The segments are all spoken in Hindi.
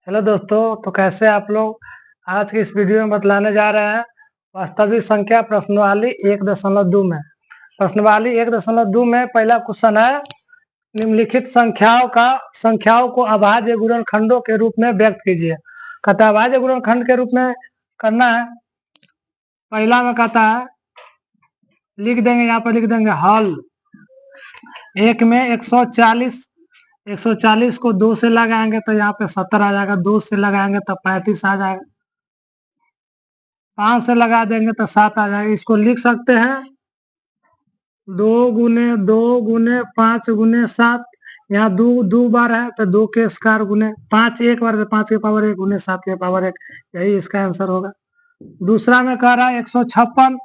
हेलो दोस्तों, तो कैसे आप लोग। आज की इस वीडियो में बतलाने जा रहे हैं वास्तविक संख्या प्रश्नावली 1.2 में। प्रश्नावली 1.2 में पहला क्वेश्चन है, निम्नलिखित संख्याओं को अभाज्य गुणनखंडों के रूप में व्यक्त कीजिए। कहता है अभाज्य गुणनखंड के रूप में करना है। पहला में कहता है लिख देंगे, यहाँ पर लिख देंगे हल। एक में 140 को 2 से लगाएंगे तो यहाँ पे 70 आ जाएगा। 2 से लगाएंगे तो 35 आ जाएगा। 5 से लगा देंगे तो 7 आ जाएगा। इसको लिख सकते हैं 2 गुने 2 गुने 5 गुने 7। यहाँ दो बार है तो 2 के स्क्वायर गुने 5 एक बार, 5 के पावर 1 गुने 7 के पावर 1। यही इसका आंसर होगा। दूसरा में कह रहा है 156।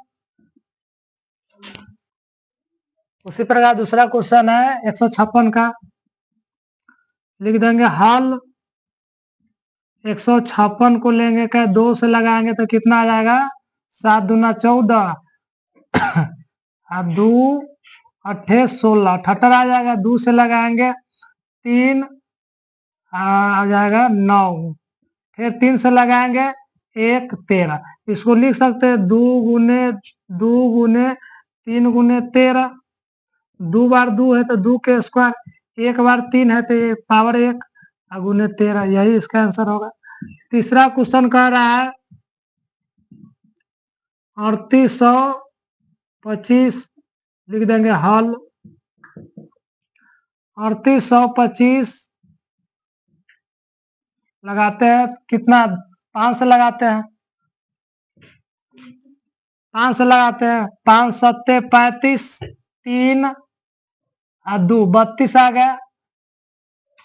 उसी प्रकार दूसरा क्वेश्चन है 156 का। लिख देंगे हल। 156 को लेंगे क्या 2 से लगाएंगे तो कितना आ जाएगा? 7 दूना 14 और 2 8 16, 78 आ जाएगा। 2 से लगाएंगे 3 आ जाएगा 9। फिर 3 से लगाएंगे 1 13। इसको लिख सकते हैं 2 गुने 3 गुने 13। 2 बार 2 है तो 2 के स्क्वायर, 1 बार 3 है तो पावर 1 गुने 13। यही इसका आंसर होगा। तीसरा क्वेश्चन कह रहा है 3825। लिख देंगे हल। 3825 लगाते हैं कितना? 5 से लगाते हैं। 5 से लगाते हैं। 5 सत्ते 35, 3 और 2 32 आ गया।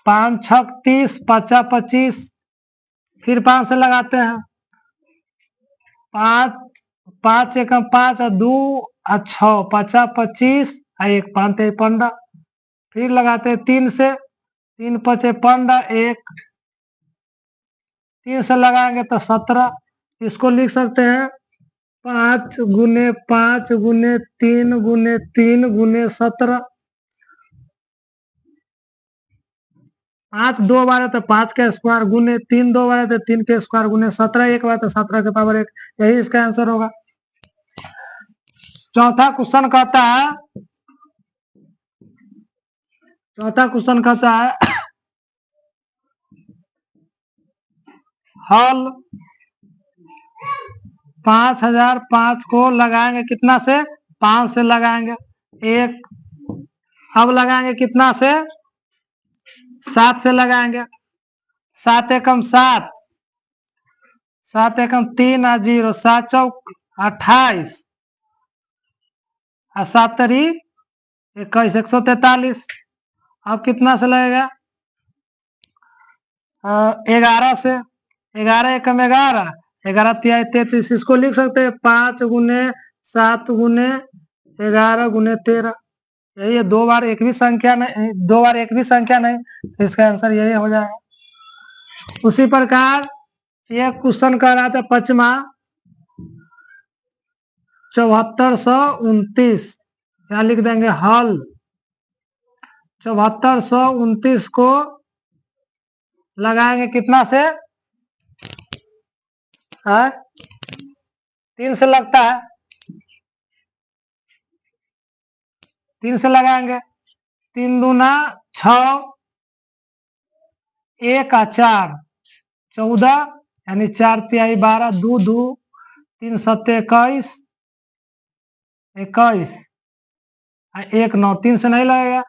5 छक 30, 5 25। फिर 5 से लगाते हैं। 5 एक 5 और 2 और 6, 5 25 और 1 5 15। फिर लगाते हैं 3 से। 3 5 15, 1 3 से लगाएंगे तो 17। इसको लिख सकते हैं 5 गुने 5 गुने 3 गुने 3 गुने 17। 5 2 बार है तो 5 का स्क्वायर गुने 3 2 बार है तो 3 के स्क्वायर गुने 17 एक बार तो 17 के पावर 1। यही इसका आंसर होगा। चौथा क्वेश्चन कहता है हल। 5005 को लगाएंगे कितना से? 5 से लगाएंगे 1। अब लगाएंगे कितना से? 7 से लगाएंगे। 7 एकम 7, 7 एकम 3 और 0, 7 चौक 28 और 7 तरी 21, 143। अब कितना से लगेगा? 11 से। 11 एकम 11, 11 तिहाई 33। इसको लिख सकते हैं 5 गुने 7 गुने 11 गुने 13। यही है। 2 बार एक भी संख्या नहीं, 2 बार एक भी संख्या नहीं, तो इसका आंसर यही हो जाएगा। उसी प्रकार यह क्वेश्चन कह रहा था पचमा 7429। यहाँ लिख देंगे हल। 7429 को लगाएंगे कितना से? 3 से लगता है। 3 से लगाएंगे। 3 दूना 6, 1 और 4 14, यानी 4 तिहाई 12, 2 2 3 सत्ते 21, 21 और 1 9। 3 से नहीं लगेगा।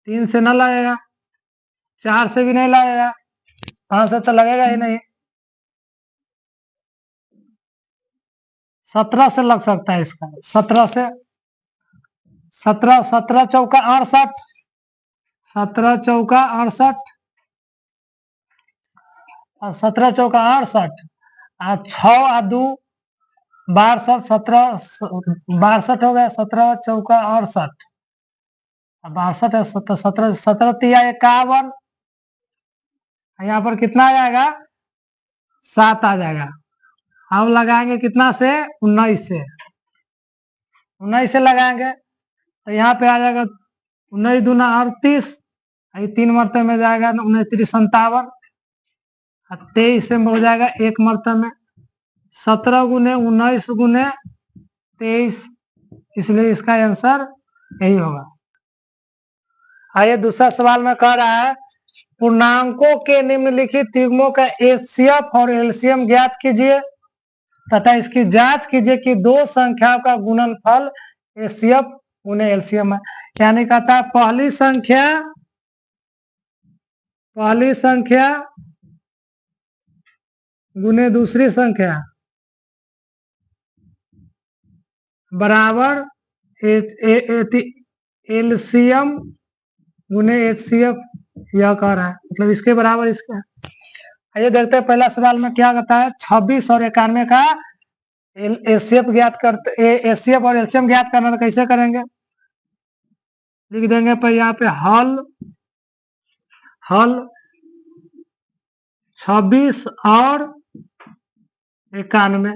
3 से न लगेगा। 4 से भी नहीं लगेगा। 5 से तो लगेगा ही नहीं। 17 से लग सकता है इसका। 17 से 17 चौका 68, 17 चौका 68 और 17 चौका 68 और 6 और 2 62, 17 62 हो गया। 17 चौका 68, 62 है 17 17 तिया 51। यहाँ पर कितना आ जाएगा? 7 आ जाएगा। अब लगाएंगे कितना से? 19 से। 19 से लगाएंगे तो यहाँ पे आ जाएगा 19 दूना 38, ये 3 मरतबे में जाएगा 59 23 से हो जाएगा 1 मरतबे में 17 गुने 19 गुने 23, इसलिए इसका आंसर यही होगा। आइए दूसरा सवाल में कह रहा है पूर्णांकों के निम्नलिखित युग्मों का एचसीएफ और एलसीएम ज्ञात कीजिए तथा इसकी जांच कीजिए कि दो संख्याओं का गुणनफल एचसीएफ गुने एलसीएम है। यानी कहता है पहली संख्या गुने दूसरी संख्या बराबर एलसीएम गुने एचसीएफ, यह कह रहा है, मतलब इसके बराबर इसका। आइए देखते हैं पहला सवाल में क्या कहता है 26 और 91 का एचसीएफ ज्ञात करते, एचसीएफ और एलसीएम ज्ञात करना तो कैसे करेंगे, लिख देंगे पर यहाँ पे हल 26 और 91,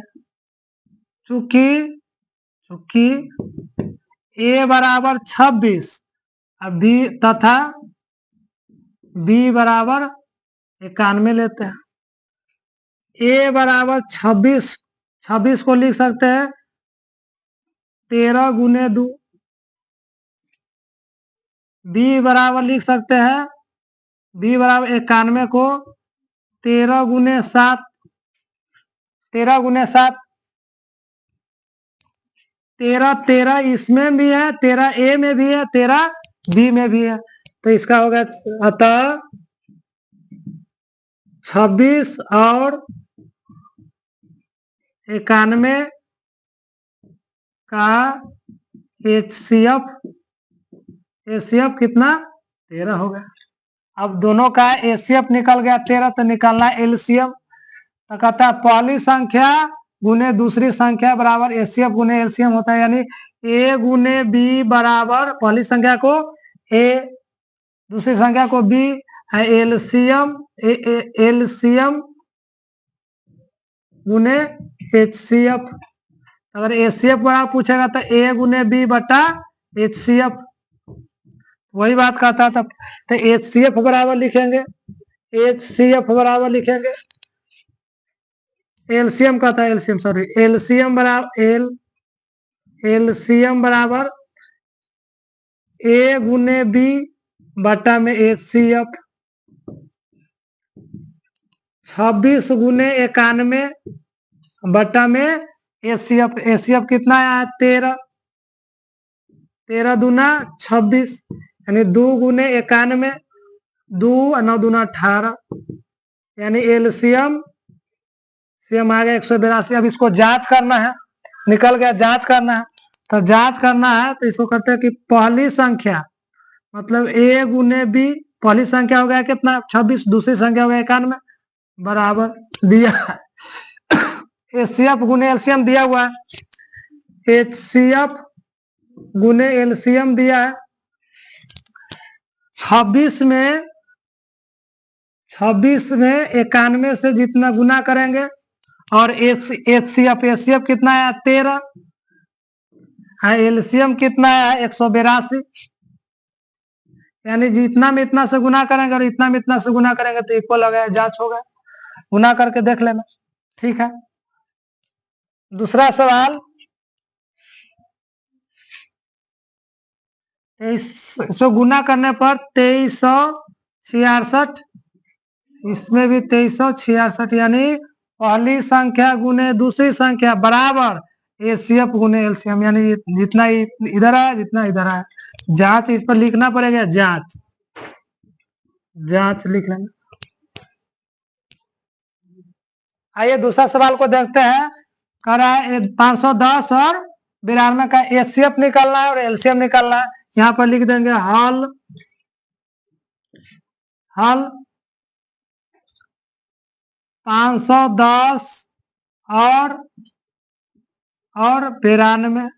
चूंकि ए बराबर 26 बी तथा बी बराबर 91 लेते हैं। ए बराबर 26 को लिख सकते हैं 13 गुने 2, बी बराबर लिख सकते हैं बी बराबर 91 को 13 गुने 7, 13 इसमें भी है, 13 ए में भी है, 13 बी में भी है, तो इसका होगा अतः 26 और 91 का एचसीएफ कितना 13 हो गया। अब दोनों का एचसीएफ निकल गया 13, तो निकालना एलसीएम, तो कहता है पहली संख्या गुने दूसरी संख्या बराबर एचसीएफ गुने एलसीएम होता है, यानी ए गुने बी बराबर पहली संख्या को ए दूसरी संख्या को बी है एलसीएम गुने एचसीएफ। अगर एचसीएफ बराबर पूछेगा तो ए गुने बी बटा एचसीएफ, वही बात कहता था। तो एचसीएफ बराबर लिखेंगे एलसीएम कहता है एलसीएम बराबर ए गुने बी बटा में एचसीएफ, 26 गुने 91 बटा में एचसीएफ कितना है 13 दूना 26, यानी 2 गुने 91, 2 9 दूना 18, यानी एलसीएम आ गया 182। अब इसको जांच करना है, निकल गया, जांच करना है, तो जांच करना है तो इसको कहते हैं कि पहली संख्या मतलब ए गुने बी, पहली संख्या हो गया कितना 26, दूसरी संख्या हो गया 91 बराबर दिया एचसीएफ गुने एलसीएम दिया हुआ है, एचसीएफ गुने एलसीएम दिया है। 26 में 91 से जितना गुना करेंगे और एचसीएफ कितना है 13, एलसीएम कितना है 182, यानी जितना में इतना से गुना करेंगे और इतना में इतना से गुना करेंगे तो इक्वल हो गया, जांच होगा, गुना करके देख लेना, ठीक है। दूसरा सवाल 2300 गुना करने पर 2366, इसमें भी 2366, यानी पहली संख्या गुने दूसरी संख्या बराबर एचसीएफ गुने एलसीएम, यानी जितना इधर है जितना इधर है। जांच इस पर लिखना पड़ेगा, जांच लिख लेना। आइए दूसरा सवाल को देखते हैं, कह रहा है 510 और 92 का एचसीएफ निकालना है और एलसीएम निकालना है। यहाँ पर लिख देंगे हल 510 और 92,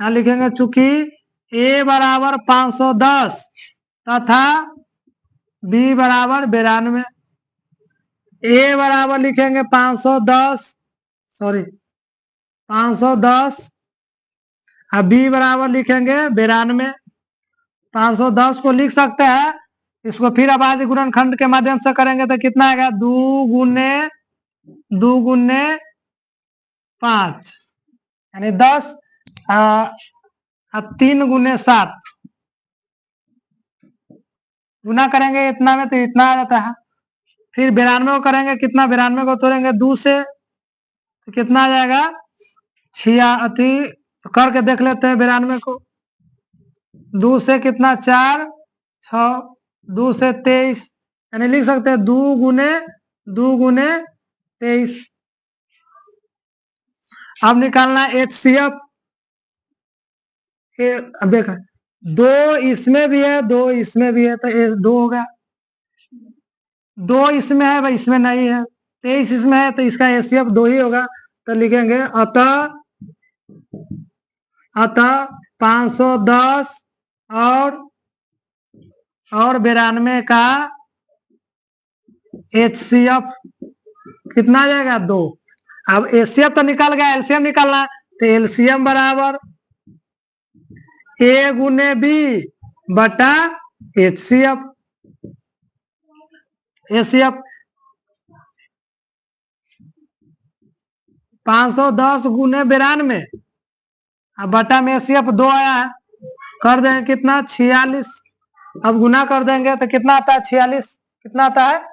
यहाँ लिखेंगे चूंकि ए बराबर 510 तथा बी बराबर 92, ए बराबर लिखेंगे 510 और बी बराबर लिखेंगे 92। 510 को लिख सकते हैं इसको फिर अभाज्य गुणनखंड के माध्यम से करेंगे तो कितना आएगा, 2 गुने 5 यानी 10, 3 गुने 7 गुना करेंगे इतना में तो इतना आ जाता है। फिर 92 को करेंगे, कितना 92 को तोड़ेंगे 2 से तो कितना आ जाएगा, 86 करके देख लेते हैं 92 को। 2 से कितना 4, 6, 2 से 23 यानी लिख सकते हैं 2 गुने 23। अब निकालना HCF के, अब देखा 2 इसमें भी है 2 इसमें भी है तो 2 होगा, 2 इसमें है भाई इसमें नहीं है, 23 इसमें है तो इसका HCF 2 ही होगा। तो लिखेंगे अतः 510 और 92 का HCF कितना आ जाएगा 2। अब HCF तो निकल गया, LCM निकालना तो LCM बराबर A गुने B बटा HCF। HCF 510 गुने 92 अब बटा में HCF 2 आया है, कर देंगे कितना 46। अब गुना कर देंगे तो कितना आता है 46, कितना आता है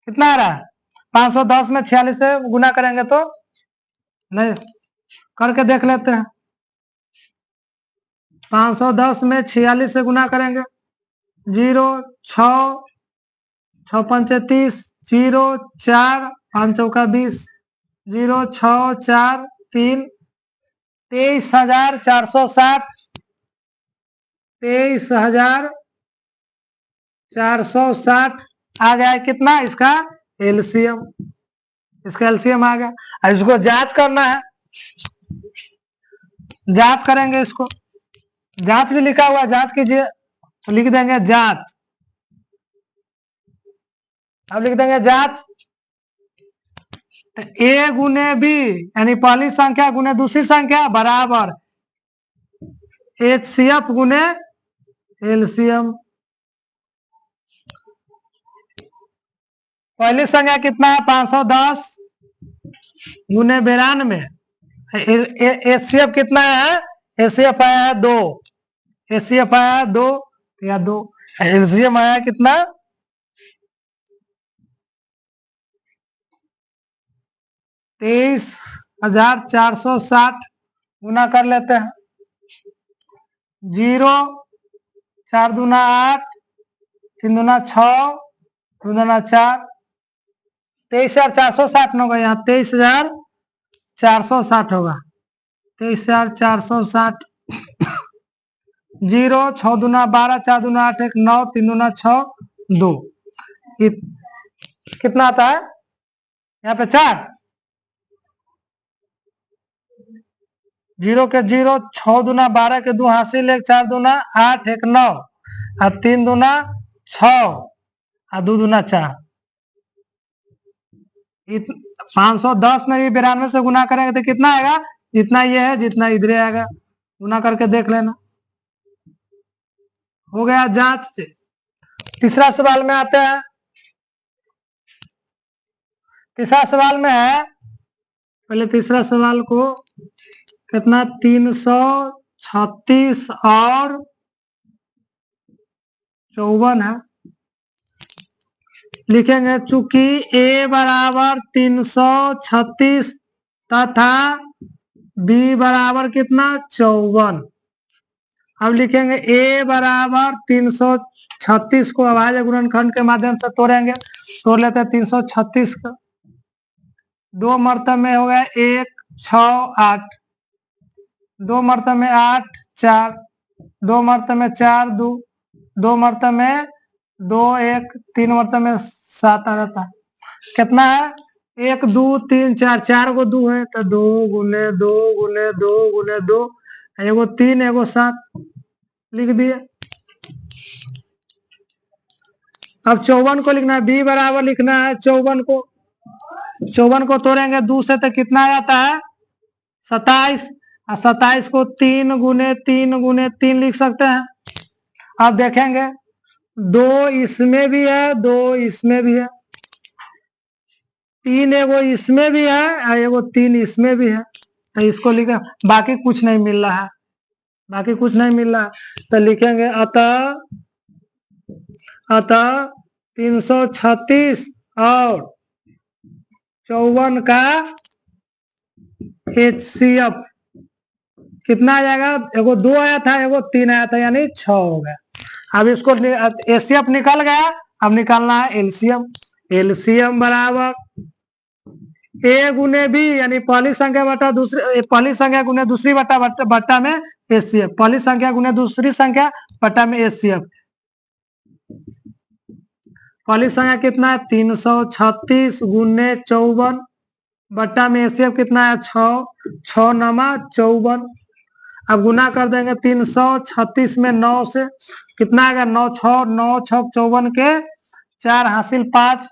कितना आ रहा है 510 में 46 से गुना करेंगे तो नहीं, करके देख लेते हैं। 510 में 46 से गुना करेंगे 0 6 6 पंचे 30 0 4 5 चौका 20 0 6 4 3 23,460 23,460 आ गया है कितना इसका LCM, इसका LCM आ गया। अब इसको जांच करना है, जांच करेंगे, इसको जांच भी लिखा हुआ, जांच कीजिए तो लिख देंगे जांच। अब लिख देंगे जांच तो A गुने B यानी पहली संख्या गुने दूसरी संख्या बराबर HCF गुने LCM। पहली संख्या कितना है 510 गुने 92, HCF कितना है, HCF आया है 2, HCF आया है 2 या 2, LCM आया कितना 23,460 गुना कर लेते हैं 0 4 दूना 8 3 दूना 6 2 दूना 4 23,460 होगा, यहाँ 23,460 होगा, 23,460 0 6 दूना 12 4 दूना 8 1 9 3 दूना 6 2 कितना आता है यहाँ पे 4 0 के 0 6 दूना 12 के 2 हासिल 1 4 दूना 8 1 9 और 3 दूना 6 और 2 दूना 4। 510 में भी 92 से गुना करेंगे तो कितना आएगा, जितना ये है जितना इधर आएगा, गुना करके देख लेना। हो गया जांच से। तीसरा सवाल में आते हैं। तीसरा सवाल में है, पहले तीसरा सवाल को कितना 336 और 54 है, लिखेंगे चूंकि A बराबर 336 तथा B बराबर कितना 54। अब लिखेंगे A बराबर 336 को अभाज्य गुणनखंड के माध्यम से तोड़ेंगे, तोड़ लेते हैं 336 का 2 मर्तब में हो गया 1 6 8, 2 मर्तब में 8 4, 2 मर्तब में 4 2, 2 मर्तब में 2 1, 3 मर्तब में 7 आ जाता है। कितना है 1 2 3 4, 4 गो 2 है तो 2 गुने 2 गुने 2 गुने 2 एगो 3 एगो 7 लिख दिए। अब 54 को लिखना है, B बराबर लिखना है 54 को तोड़ेंगे 2 से तो कितना आ जाता है 27 और 27 को 3 लिख सकते हैं। अब देखेंगे 2 इसमें भी है, 2 इसमें भी है, 3 एगो इसमें भी है और एगो 3 इसमें भी है, तो इसको लिखे। बाकी कुछ नहीं मिल रहा है, बाकी कुछ नहीं मिल रहा, तो लिखेंगे अतः 336 और 54 का HCF कितना आ जाएगा? एगो 2 आया था, एगो 3 आया था, यानी 6 हो गया। अब इसको HCF निकल गया, अब निकालना है LCM। LCM बराबर A गुने B, यानी पहली संख्या बटा दूसरी, पहली संख्या गुने दूसरी बट्टा में HCF, पहली संख्या गुने दूसरी संख्या बट्टा में HCF। पहली संख्या कितना है? 336 गुने 54 बट्टा में HCF कितना है? 6, 6 नमा 54। अब गुना कर देंगे 336 में 9 से, कितना आएगा? 9 6 54 के 4 हासिल 5,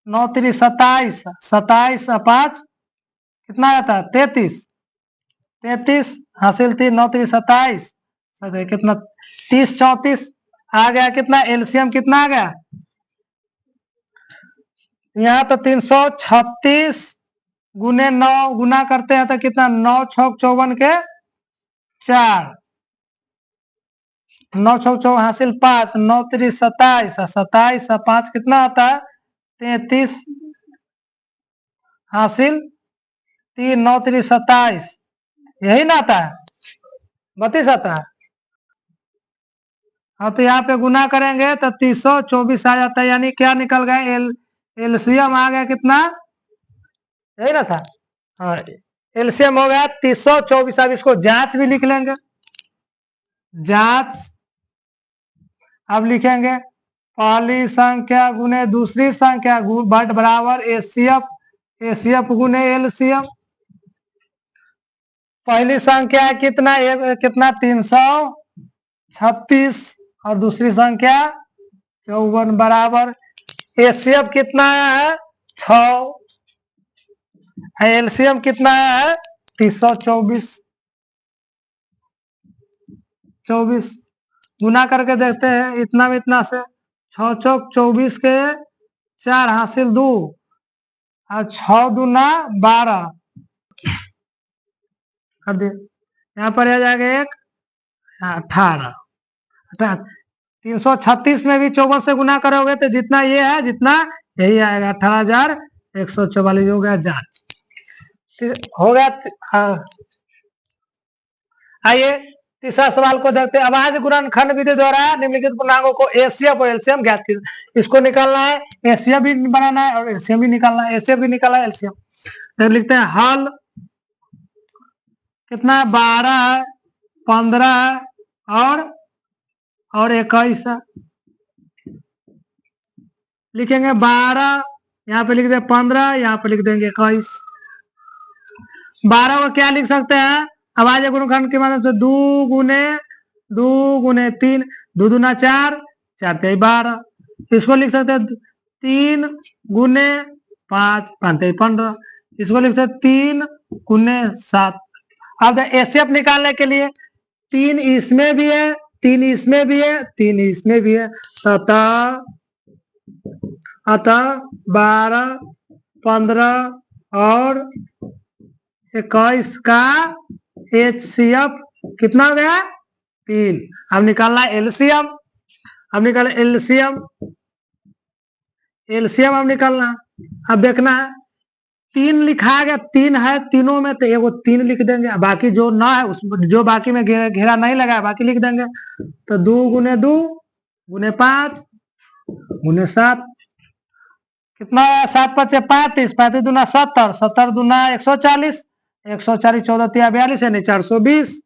9 3 27, 27 5 कितना आता है? 33, 33 हासिल 3, 9 3 27, कितना? 30 34 आ गया। कितना LCM कितना आ गया? यहाँ तो 336 गुने 9 गुना करते हैं तो कितना? 9 6 54 के 4, 9 6 4 हासिल 5, 9 3 27, 27 5 कितना आता है? 33 हासिल 3, 9 3 27, यही ना आता है? 32 आता है। हाँ, तो यहाँ पे गुना करेंगे तो 324 आ जाता है, यानी क्या निकल गया? LCM आ गया कितना? यही ना था? हाँ, LCM हो गया 324। अब इसको जांच भी लिख लेंगे, जांच। अब लिखेंगे पहली संख्या गुने दूसरी संख्या बराबर HCF गुने LCM। पहली संख्या कितना? कितना? 336 और दूसरी संख्या 54 बराबर HCF कितना है? 6, LCM कितना है? 324 24। गुना करके देखते हैं, इतना में इतना से 6 चौक 24 के 4 हासिल 2 और 6 दूना 12 कर दे। यहाँ पर आ जाएगा 1 18। 336 में भी 54 से गुना करोगे तो जितना ये है जितना यही आएगा, 18,144 हो गया। जांच हो गया। आइए तीसरा सवाल को देखते हैं। अभाज्य गुणनखंड विधि द्वारा निम्नलिखित पूर्णांकों को HCF और LCM ज्ञात कीजिए। इसको निकालना है, HCF भी बनाना है और LCM भी निकालना है। HCF भी निकाला है, LCM तो लिखते हैं हल कितना है? 12 है, 15 है और 21 है। लिखेंगे 12, यहाँ पे लिख देंगे 15, यहाँ पे लिख देंगे 21। 12 को क्या लिख सकते हैं? अभाज्य गुणनखंड के माध्यम से 2 गुने 3, 2 दूना 4, 4 3 12। इसको लिख सकते हैं 3 गुने 5, 5 3 15। इसको लिख सकते 3 गुने 7। अब HCF निकालने के लिए 3 इसमें भी है, 3 इसमें भी है, 3 इसमें भी है, अतः 12 15 और 21 का HCF कितना हो गया? 3। अब निकालना है LCM। अब निकाल LCM अब निकालना। अब देखना है 3 लिखा गया, 3 है, तीनों में तो एगो 3 लिख देंगे, बाकी जो ना है उस जो बाकी में घेरा नहीं लगा है बाकी लिख देंगे। तो 2 गुने 2 गुने 5 गुने 7 कितना है? 7 5 35, 35 दूना 70, 70 दूना 140, 140 14 3 42 यानी 420,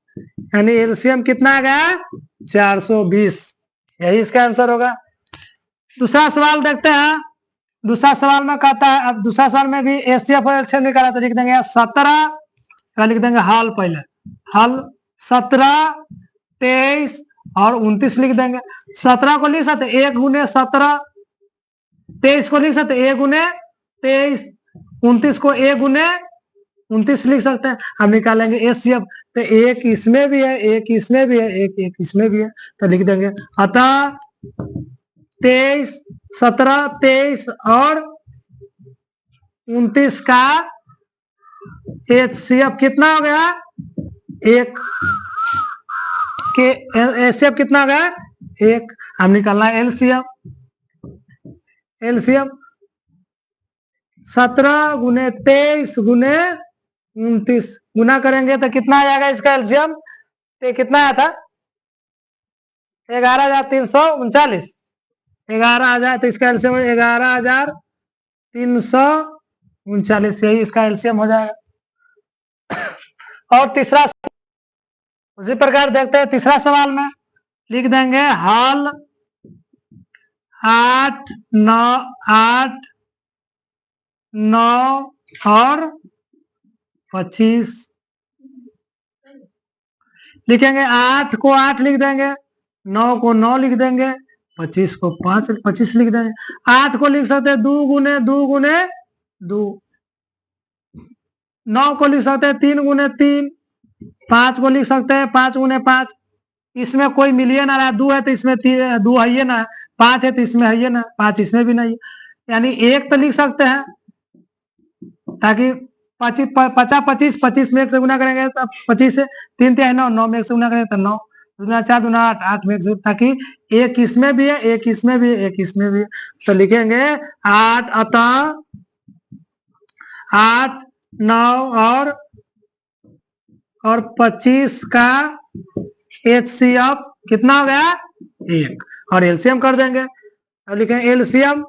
यानी LCM कितना आ गया? 420। यही इसका आंसर होगा। दूसरा सवाल देखते हैं। दूसरा सवाल में कहता है, अब दूसरा सवाल में भी HCF और LCM निकाला तो लिख देंगे 17 का, लिख देंगे हल। पहले हल 17 23 और 29 लिख देंगे। 17 को लिख सकते 1 गुने 17, 23 को लिख सकते 1 गुने 23, 29 को 1 गुने 29 लिख सकते हैं। हम निकालेंगे HCF, तो एक इसमें भी है, एक इसमें भी है, एक इसमें भी है, तो लिख देंगे। अतः 23, 17, 23 और 29 का HCF कितना हो गया? एक के HCF कितना हो गया? एक। हम निकालना है LCM 17 गुने 23 गुने 29 गुना करेंगे तो कितना आ जाएगा इसका एलसीएम? तो कितना आया था? 11,339। 11,000, तो इसका एलसीएम 11,339, यही इसका एलसीएम हो जाएगा। और तीसरा उसी प्रकार देखते हैं, तीसरा सवाल में लिख देंगे हल 8, 9 और 25 लिखेंगे। 8 को 8 लिख देंगे, 9 को 9 लिख देंगे, 25 को 25 लिख देंगे। 8 को लिख सकते हैं 2 गुने 2 गुने 2, 9 को लिख सकते हैं 3 गुने 3, 5 को लिख सकते हैं 5 गुने 5। इसमें कोई मिलियन आ रहा है, 2 है तो इसमें 2 है ना, 5 है तो इसमें है ना, 5 इसमें भी नहीं, यानी 1 तो लिख सकते हैं, ताकि 25 25 में 1 से गुना करेंगे तो 25 से 3 3 9, 9 में 1 से गुना करेंगे तो 9 दूना 4 दूना 8, 8 में 1, ताकि एक इसमें भी है, एक इसमें भी है, एक इसमें भी है, तो लिखेंगे 8। अतः 8, 9 और 25 का HCF कितना हो गया? 1। और एलसीएम कर देंगे। अब लिखेंगे एलसीएम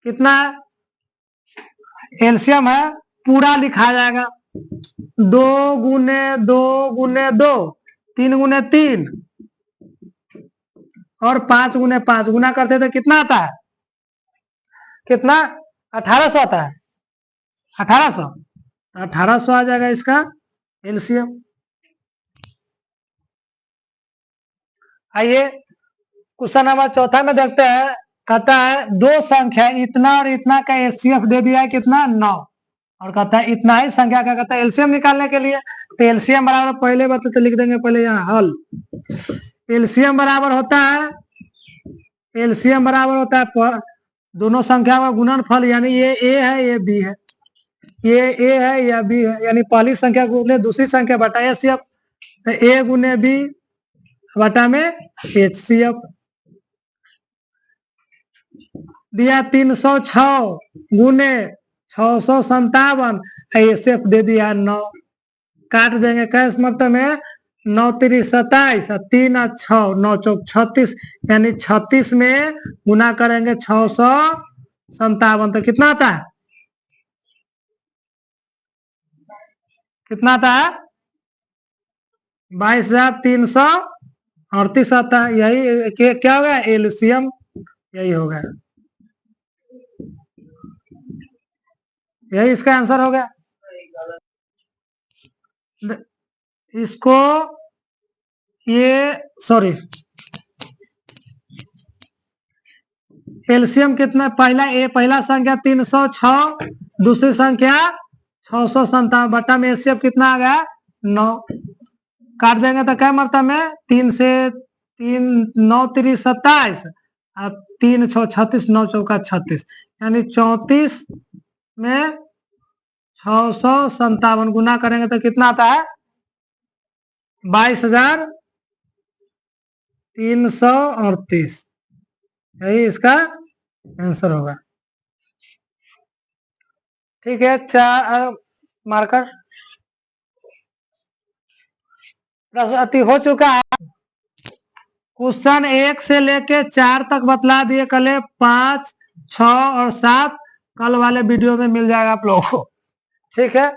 कितना है? एलसीएम है, पूरा लिखा जाएगा 2 गुने 2 गुने 2, 3 गुने 3 और 5 गुने 5 गुना करते तो कितना आता है? कितना? 1800 आता है। 1800 आ जाएगा इसका एलसीएम। आइए क्वेश्चन नंबर चौथा में देखते हैं। कहता है दो संख्या इतना और इतना का एचसीएफ दे दिया है कितना? 9। और कहता है इतना ही संख्या का, कहता है एलसीएम निकालने के लिए, तो एलसीएम बराबर पहले बात तो लिख देंगे पहले यहाँ हल। एलसीएम बराबर होता है, एलसीएम बराबर होता है दोनों संख्या का गुणनफल, यानी ये ए है ये बी है, ये ए है या बी है, यानी पहली संख्या गुने दूसरी संख्या बटा एचसीएफ, तो ए गुने बी बटा में एचसीएफ दिया। 306 गुने 657 एचसीएफ दे दिया 9। काट देंगे कैश मतलब में 9 3 27 और 3 और 6 9 चौक 36, यानी 36 में गुना करेंगे 657 तो कितना आता है? कितना आता है? 22,338 आता है। यही क्या होगा? एलसीएम यही होगा, यही इसका आंसर हो गया। इसको ये सॉरी एलसीएम कितना? पहला संख्या 306, दूसरी संख्या 657 बटा में एचसीएफ कितना आ गया? 9। काट देंगे तो क्या मतलब में 3 से 3 9 3 27 और 3 6 36 9 चौका 36, यानी 34 में 657 गुना करेंगे तो कितना आता है? 22,338, यही इसका आंसर होगा। ठीक है, 4 मार्कर अति हो चुका है। क्वेश्चन 1 से लेके 4 तक बतला दिए, कल 5 6 और 7 कल वाले वीडियो में मिल जाएगा आप लोगों को। ठीक है।